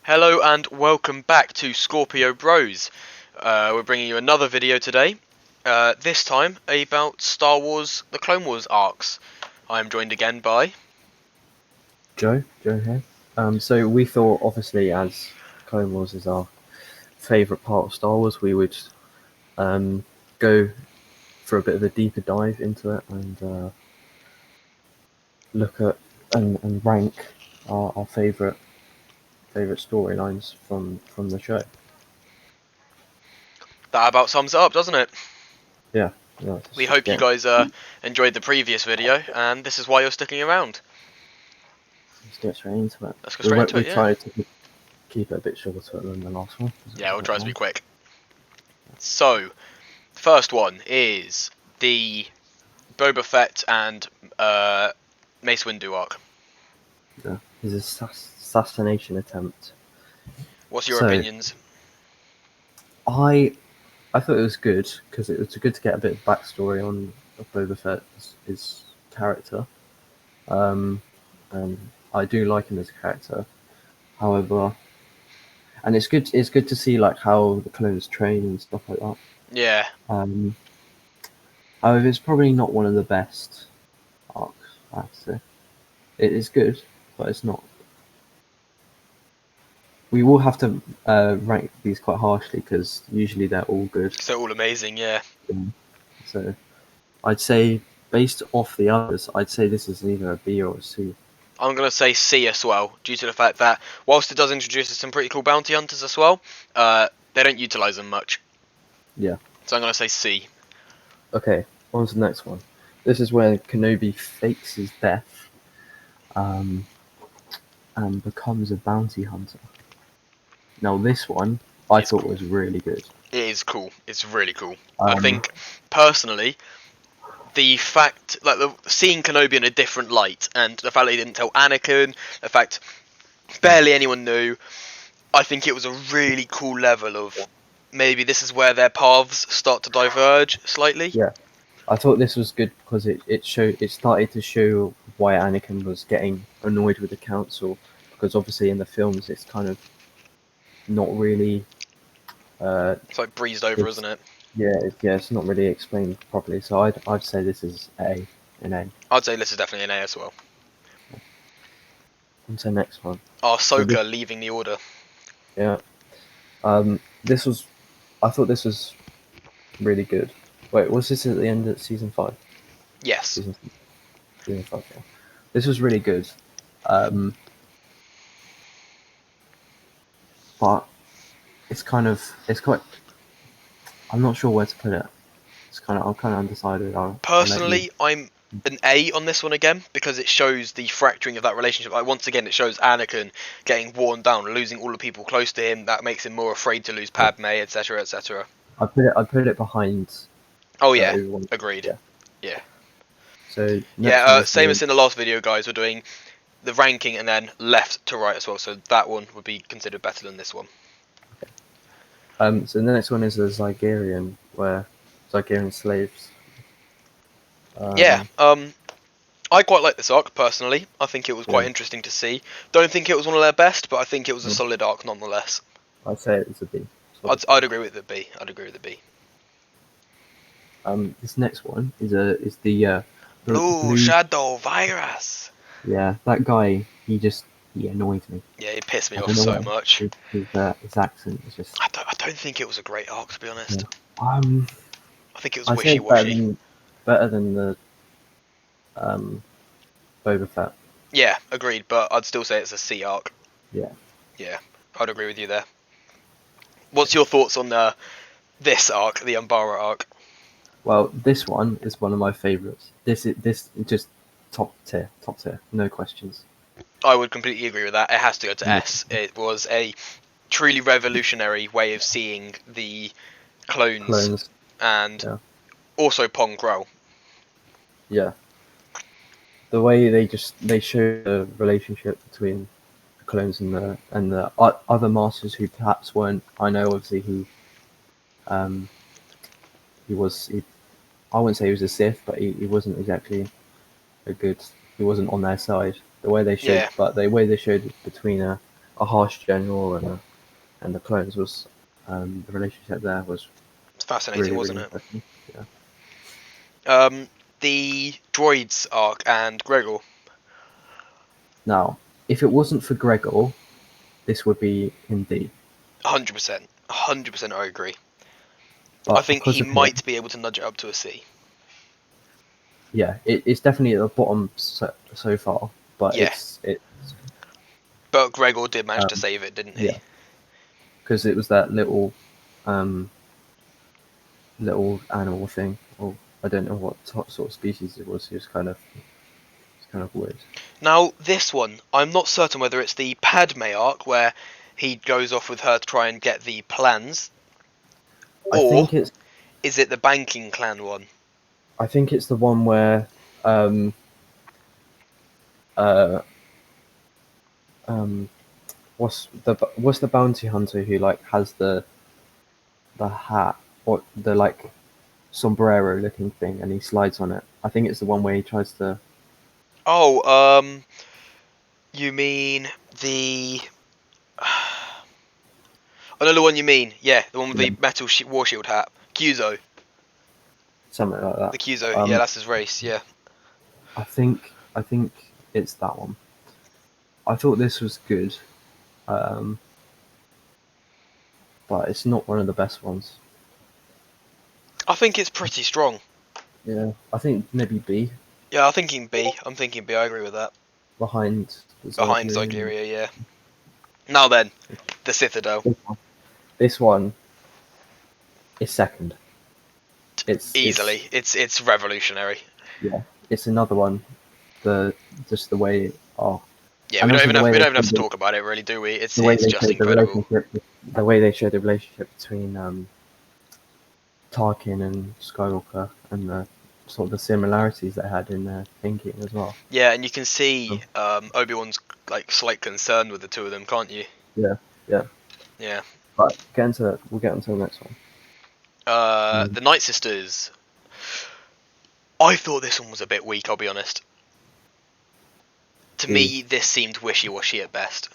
Hello and welcome back to Scorpio Bros. We're bringing you another video today, this time about Star Wars The Clone Wars arcs. I am joined again by... Joe here. So we thought, obviously, as Clone Wars is our favourite part of Star Wars, we would go for a bit of a deeper dive into it and look at and rank our favourite storylines from the show. That about sums it up, doesn't it? Yeah. We hope you guys enjoyed the previous video, and this is why you're sticking around. Let's get straight into it. Let's go straight into it, We tried to keep it a bit shorter than the last one. Yeah, we'll try to be quick. So, first one is the Boba Fett and Mace Windu arc. Yeah, his assassination attempt. What's your opinions? I thought it was good because it was good to get a bit of backstory on Boba Fett's his character. And I do like him as a character. However, and it's good to see like how the clones train and stuff like that. Yeah. However, it's probably not one of the best arcs, I have to say. It is good, but it's not. We will have to rank these quite harshly because usually they're all good. They're all amazing, yeah. So I'd say, based off the others, I'd say this is either a B or a C. I'm going to say C as well, due to the fact that whilst it does introduce us some pretty cool bounty hunters as well, they don't utilise them much. Yeah. So I'm going to say C. Okay, on to the next one. This is where Kenobi fakes his death and becomes a bounty hunter. Now this one I thought was really good. It is cool. It's really cool. I think, personally, the fact, like, seeing Kenobi in a different light, and the fact that he didn't tell Anakin, the fact barely anyone knew, I think it was a really cool level of maybe this is where their paths start to diverge slightly. Yeah, I thought this was good because it started to show why Anakin was getting annoyed with the Council, because obviously in the films it's kind of not really. It's like breezed over, isn't it? Yeah, it's not really explained properly. So I'd say this is an A. I'd say this is definitely an A as well. On to the next one. Ahsoka leaving the Order. Yeah. I thought this was really good. Wait, was this at the end of season 5? Yes. Season 5. Yeah. This was really good. But it's quite. I'm not sure where to put it. I'm kind of undecided. Personally, I'm an A on this one again because it shows the fracturing of that relationship. Like, once again, it shows Anakin getting worn down, losing all the people close to him. That makes him more afraid to lose Padme, etc., etc. I put it behind. Oh yeah, agreed. Yeah. So same as in the last video, guys. We're doing the ranking and then left to right as well. So that one would be considered better than this one. Okay. So the next one is the Zygerian, where Zygerian slaves. I quite like this arc personally. I think it was quite interesting to see. Don't think it was one of their best, but I think it was a solid arc nonetheless. I'd say it's a B. I'd agree with the B. This next one is the Blue Shadow Virus. Yeah, that guy. He annoyed me. Yeah, he pissed me off so much. His accent is just. I don't think it was a great arc, to be honest. Yeah. I think it was wishy-washy. Better than the Boba Fett. Yeah, agreed. But I'd still say it's a C arc. Yeah. Yeah, I'd agree with you there. What's your thoughts on this arc, the Umbara arc? Well, this one is one of my favourites. This is just top tier, no questions. I would completely agree with that. It has to go to S. It was a truly revolutionary way of seeing the clones. And also Pong Krell. Yeah. The way they show the relationship between the clones and the other masters who perhaps weren't. I know obviously I wouldn't say he was a Sith, but he wasn't exactly he wasn't on their side. The way they showed, but the way they showed between a harsh general and the clones was the relationship there was It's fascinating, really wasn't really it? interesting. Yeah. The droids arc and Gregor. Now, if it wasn't for Gregor, this would be in D. 100%. 100% I agree. I But think because he of him, might be able to nudge it up to a C. yeah, it's definitely at the bottom so far. But Yeah. it's But Gregor did manage to um, save it, didn't he? yeah, because it was that um, little animal thing, or I don't know what sort of species it was. It's kind of weird. Now, this one, I'm not certain whether it's the Padme arc where he goes off with her to try and get the plans, I or think it's is it the banking clan one? the one where um uh um what's the bounty hunter who like has the hat or the like sombrero looking thing and he slides on it. I think it's the one where he tries to. Oh, you mean the... I know the one you mean. Yeah, the one with Yeah, the metal war shield hat. Cuso. something like that. The Cuso. Yeah, that's his race. Yeah. I think it's that one. I thought this was good, um, but it's not one of the best ones. I think it's pretty strong. Yeah, I think maybe B Yeah, I'm thinking B. I'm thinking B. I agree with that. behind the Behind Zygerria. Zygeria, yeah. Now then, the Citadel. This one is second. It's Easily. It's revolutionary. yeah, it's another one. The just the way Yeah, and also we don't even have to talk about it, really, do we? the way It's they just showed the incredible. relationship, the way they showed the relationship between Tarkin and Skywalker, and the sort of the similarities they had in their thinking as well. Yeah, and you can see Obi-Wan's like slight concern with the two of them, can't you? Yeah, yeah. Yeah. But we'll get into the next one. The Night Sisters. I thought this one was a bit weak, I'll be honest. To B. me, this seemed wishy-washy at best.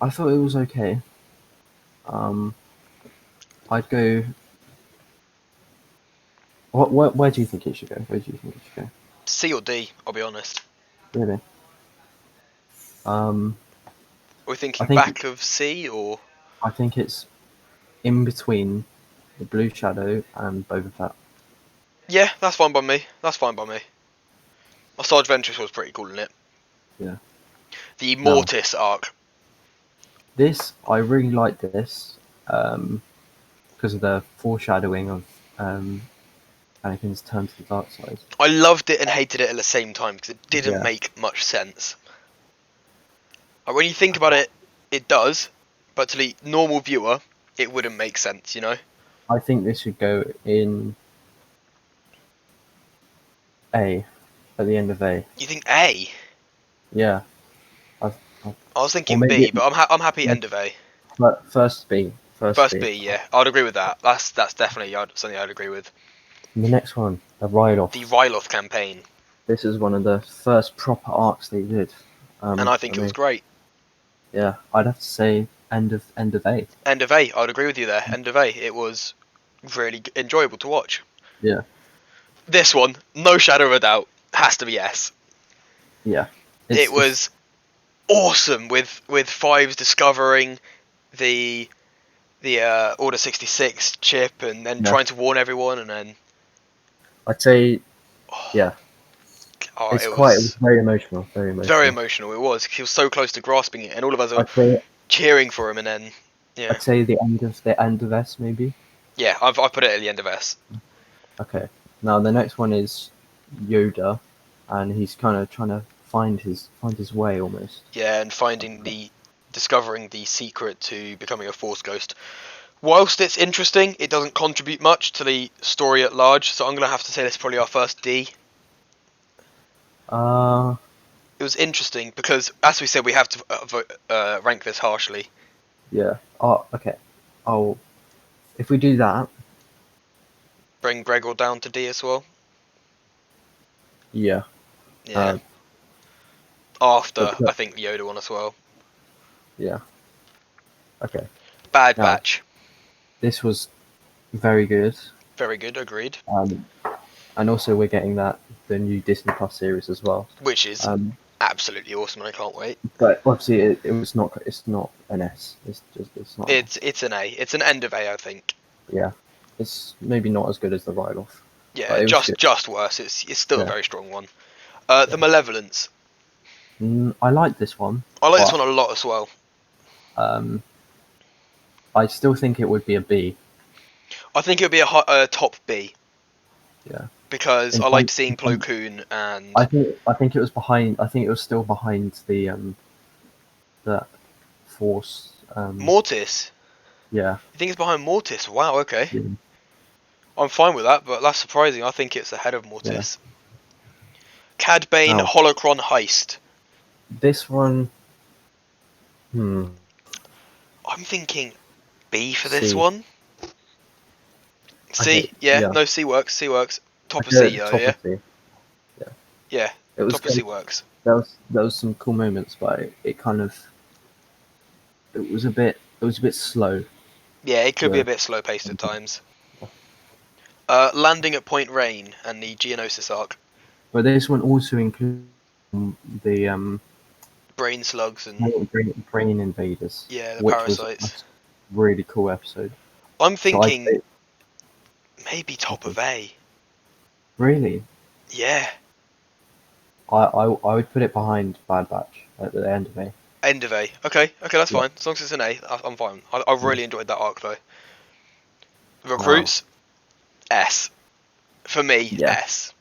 I thought it was okay. I'd go. Where do you think it should go? Where do you think it should go? C or D, I'll be honest. Really? Are we I thinking think back of C or... I think it's in between the Blue Shadow and Boba Fett. Yeah, that's fine by me. That's fine by me. Sarge Ventress was pretty cool in it. Yeah. The Now, Mortis arc. this I really like this because of the foreshadowing of Anakin's turn to the dark side. I loved it and hated it at the same time because it didn't Yeah. make much sense. Like, when you think about it, it does, but to the normal viewer, it wouldn't make sense, you know? I think this should go in A, at the end of A. You think A? Yeah. I, I was or thinking maybe B, but I'm happy end of A. first B. First B, yeah. I'd agree with that. That's definitely something I'd agree with. And the next one, the Ryloth. The Ryloth campaign. This is one of the first proper arcs they did. And I think it was great. Yeah, I'd have to say end of A. End of A, I'd agree with you there. End of A. It was really enjoyable to watch. Yeah. This one, no shadow of a doubt, has to be S. Yeah. It was awesome with Fives discovering the Order 66 chip and then trying to warn everyone and then... I'd say, yeah. It It was was very emotional. Very emotional. very emotional. It was. He was so close to grasping it, and all of us were cheering for him. And then, yeah, I'd say the end of S maybe. yeah, I've put it at the end of S. Okay. Now the next one is Yoda, and he's kind of trying to find his way almost. Yeah, and discovering the secret to becoming a Force ghost. Whilst it's interesting, it doesn't contribute much to the story at large. So I'm gonna have to say this is probably our first D. It was interesting because, as we said, we have to rank this harshly. Yeah. Oh, okay. If we do that. Bring Gregor down to D as well. Yeah. Yeah. after But I think the Yoda one as well. yeah. Okay. Bad Now, Batch, this was very good. very good, agreed. And also we're getting the new Disney Plus series as well. Which is Um, absolutely awesome, and I can't wait. but obviously it was not. It's not an S. It's not. It's an A. It's an end of A, I think. Yeah. It's maybe not as good as the Ride Off, Yeah, but it was good. just worse. It's still a Yeah. very strong one. The Yeah. Malevolence. I like this one. I like this but, one a lot as well. I still think it would be a B. I think it would be a top B Yeah. because In I liked terms- seeing in terms- Plo Koon and I think it was behind. I think it was still behind the Force. Mortis. Yeah. You think it's behind Mortis? Wow, okay. Yeah. I'm fine with that, but that's surprising. I think it's ahead of Mortis. Cad Bane Now, Holocron Heist. this one. I'm thinking B for this C. one. C, Okay, yeah, yeah. no, C works. C works. Top of Okay, C, though, top yeah, of C. yeah. It was Top of C good. works. There was some cool moments, but it kind of it was a bit slow. Yeah, it could be Yeah. a bit slow paced at times. Landing at Point Rain and the Geonosis arc. But this one also includes the Brain slugs and brain invaders, yeah, the which was a parasites. really cool episode. I'm So I'd thinking say, maybe top of A. really, Yeah, I would put it behind Bad Batch at the end of A. end of A. Okay, that's Yeah. fine. As long as it's an A, I'm fine. I really enjoyed that arc though. Now, Recruits, S. For me, Yeah. S.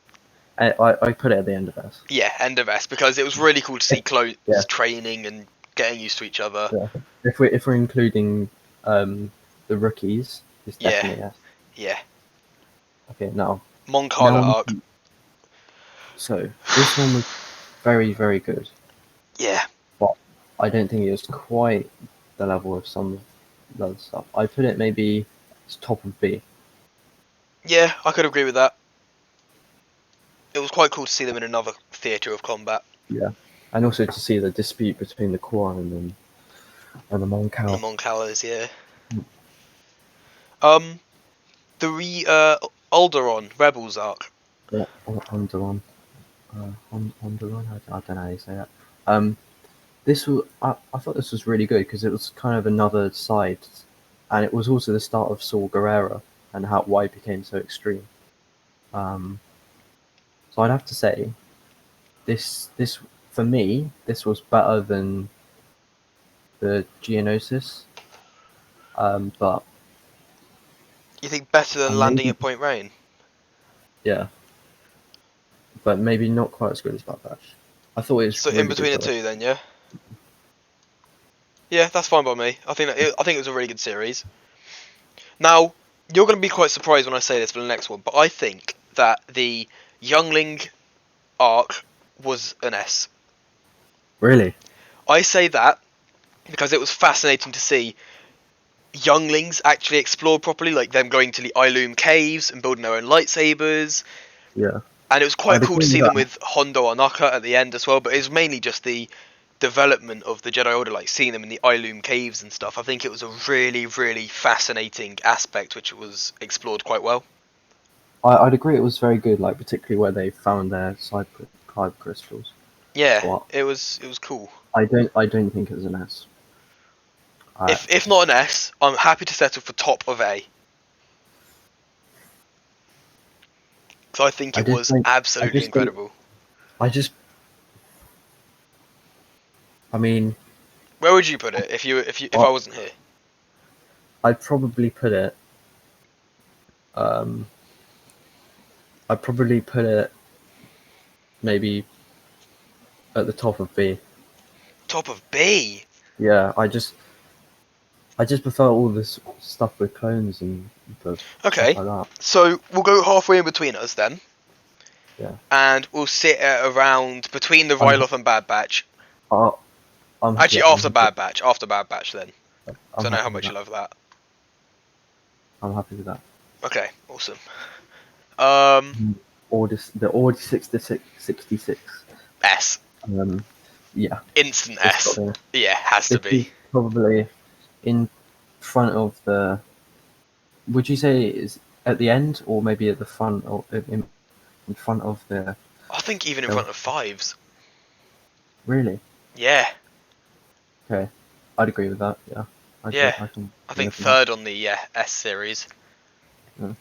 I put it at the end of S. Yeah, end of S because it was really cool to see close Yeah. training and getting used to each other. Yeah. If we're including the rookies, it's Yeah. definitely S. Yeah. Okay, now Mon Cala Now- arc. so this one was very, very good. Yeah. I don't think it was quite the level of some of the other stuff. I put it maybe it's top of B. Yeah, I could agree with that. It was quite cool to see them in another theatre of combat. Yeah, and also to see the dispute between the Quan and the Mon Cal. The Mon Calas, yeah. The Alderaan Rebels arc. Yeah, Onderon. Onderon. I don't know how you say that. I thought this was really good because it was kind of another side, and it was also the start of Saul Guerrero and why he became so extreme. So I'd have to say, this for me, this was better than the Geonosis. But You think better than landing at Point Rain? yeah, but maybe not quite as good as Bad Batch. I thought it was So really in between the good, though. two, then, yeah. Yeah, that's fine by me. I think it was a really good series. Now you're going to be quite surprised when I say this for the next one, but I think that the Youngling arc was an S. Really? I say that because it was fascinating to see younglings actually explored properly, like them going to the Ilum caves and building their own lightsabers. Yeah. And it was quite I'd cool to agree see with them that. with Hondo Anaka at the end as well, but it was mainly just the development of the Jedi Order, like seeing them in the Ilum caves and stuff. I think it was a really, really fascinating aspect which was explored quite well. I'd agree it was very good, like particularly where they found their kyber crystals. Yeah, What? it was cool. I don't think it was an S. If not an S, I'm happy to settle for top of A. So I think it was absolutely incredible. I mean, Where would you put it if I wasn't here? I'd probably put it. Maybe at the top of B. Top of B. Yeah, I just prefer all this stuff with clones and Okay, stuff like that. so we'll go halfway in between us then. Yeah. And we'll sit at around between the Ryloth and Bad Batch. Actually, after Bad Batch then. I don't know how much you love that. I'm happy with that. Okay, awesome. The Order 66. S. Yeah, Instant it's got S. the. Yeah, has to This is be. probably in front of the. Would you say is at the end or maybe at the front or in front of the? I think even in the front of fives. really? Yeah, Okay, I'd agree with that. Yeah, yeah. I can I live think with that. third on the S series. Yeah.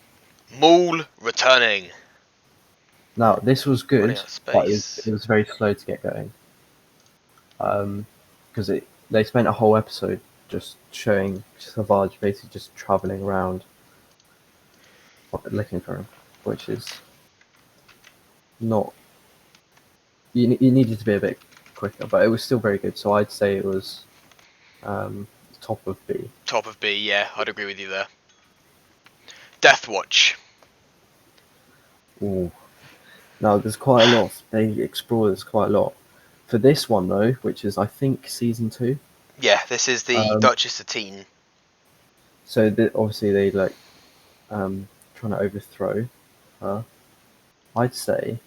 Maul returning, Now this was running good, out of but it space. was very slow to get going. Because they spent a whole episode just showing Savage basically just traveling around looking for him, which is not. You needed to be a bit quicker, but it was still very good. So I'd say it was um, top of B. Top of B, yeah, I'd agree with you there. Death Watch. Ooh. Now there's quite a lot. They explore this quite a lot. For this one though, which is I think season 2. Yeah, this is the Um, Duchess Satine. so obviously they like trying to overthrow her. I'd say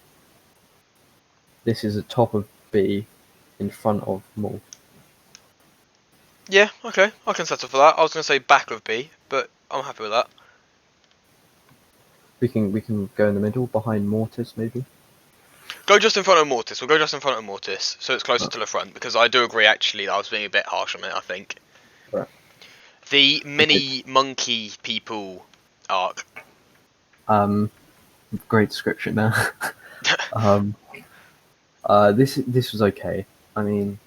this is a top of B in front of Maul. Yeah, okay, I can settle for that. I was going to say back of B, but I'm happy with that. We can go in the middle behind Mortis maybe. Go just in front of Mortis. We'll go just in front of Mortis, so it's closer Uh, to the front, because I do agree, actually, that I was being a bit harsh on it, I think. right. The Okay. mini monkey people arc. Um, great description there. um, this was okay. I mean,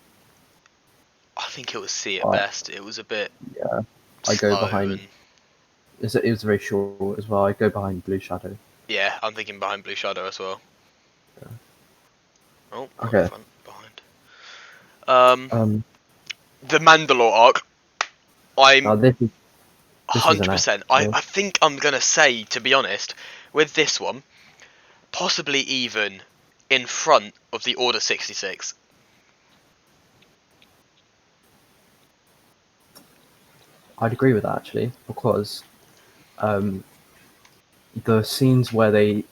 I think it was C at I best. It was a bit yeah, I go slow, behind. and It was very short as well. I go behind Blue Shadow. yeah, I'm thinking behind Blue Shadow as well. Oh, not Okay. front, behind. Um, The Mandalore arc. now I'm this is an 100%. act. I think I'm gonna say, to be honest, with this one, possibly even in front of the Order 66. I'd agree with that actually because um, the scenes where they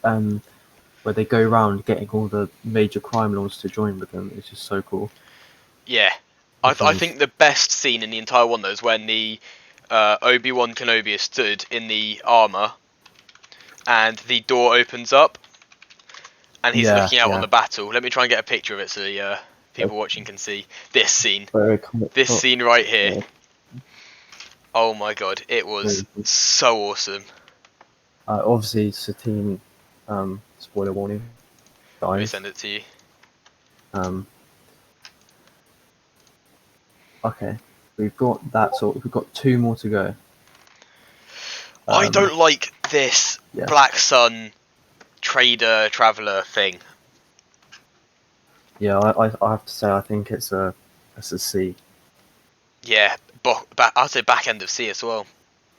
go around getting all the major crime lords to join with them is just so cool. Yeah, I Because think the best scene in the entire one though is when the Obi-Wan Kenobi is stood in the armor, and the door opens up, and he's yeah, looking out on yeah, the battle. Let me try and get a picture of it so the people watching can see this scene. very comic This book. scene right here. Yeah, Oh my god, it was really cool. so awesome. Obviously, Satine, spoiler warning, Let me dies. send it to you. Um, okay, we've got that sort. We've got 2 more to go. I Um, don't like this yeah, Black Sun trader traveler thing. yeah. I have to say I think it's a C. Yeah, I'd say back end of C as well.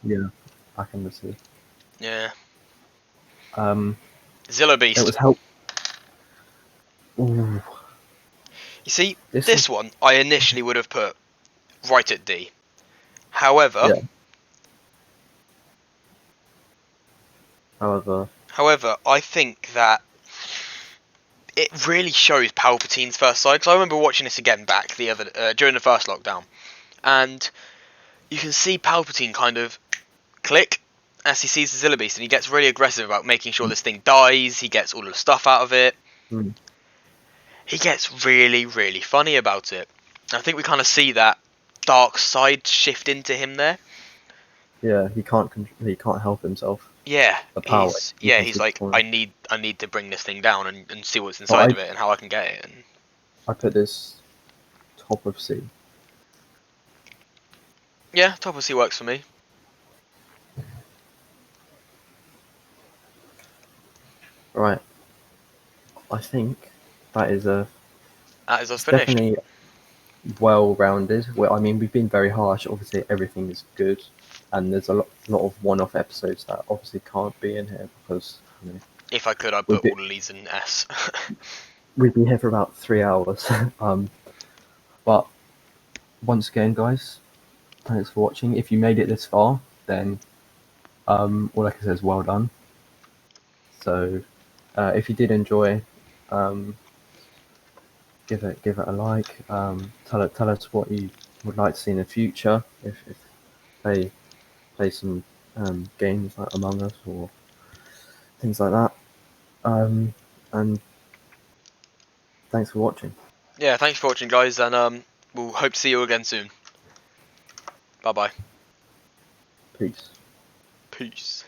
Yeah, I can see. Yeah. Um, Zillow it Beast. was help. Ooh, You see, this was this one I initially would have put right at D. However, yeah. However, I think that it really shows Palpatine's first side. Because I remember watching this again back during the first lockdown, and you can see Palpatine kind of click as he sees the Zilla Beast, and he gets really aggressive about making sure this thing dies. He gets all the stuff out of it. mm, He gets really, really funny about it. I think we kind of see that dark side shift into him there. yeah, he can't help himself. Yeah, The power. You can he's see the like, point. I need to bring this thing down and see what's But inside of it and how I can get it. And I put this top of C. yeah, top of C works for me. Right. I think that is That is us it's finished. definitely well rounded. Well, I mean, we've been very harsh. Obviously, everything is good, and there's a lot of one-off episodes that obviously can't be in here because If I could, I'd we'd put be, all of these in S. we'd be here for about 3 hours. But once again, guys, thanks for watching. If you made it this far, then all I can say is well done. So, if you did enjoy, um, give it a like. Tell us what you would like to see in the future. If they play some games like Among Us or things like that. And thanks for watching. Yeah, thanks for watching, guys, and we'll hope to see you again soon. Bye bye. Peace. Peace.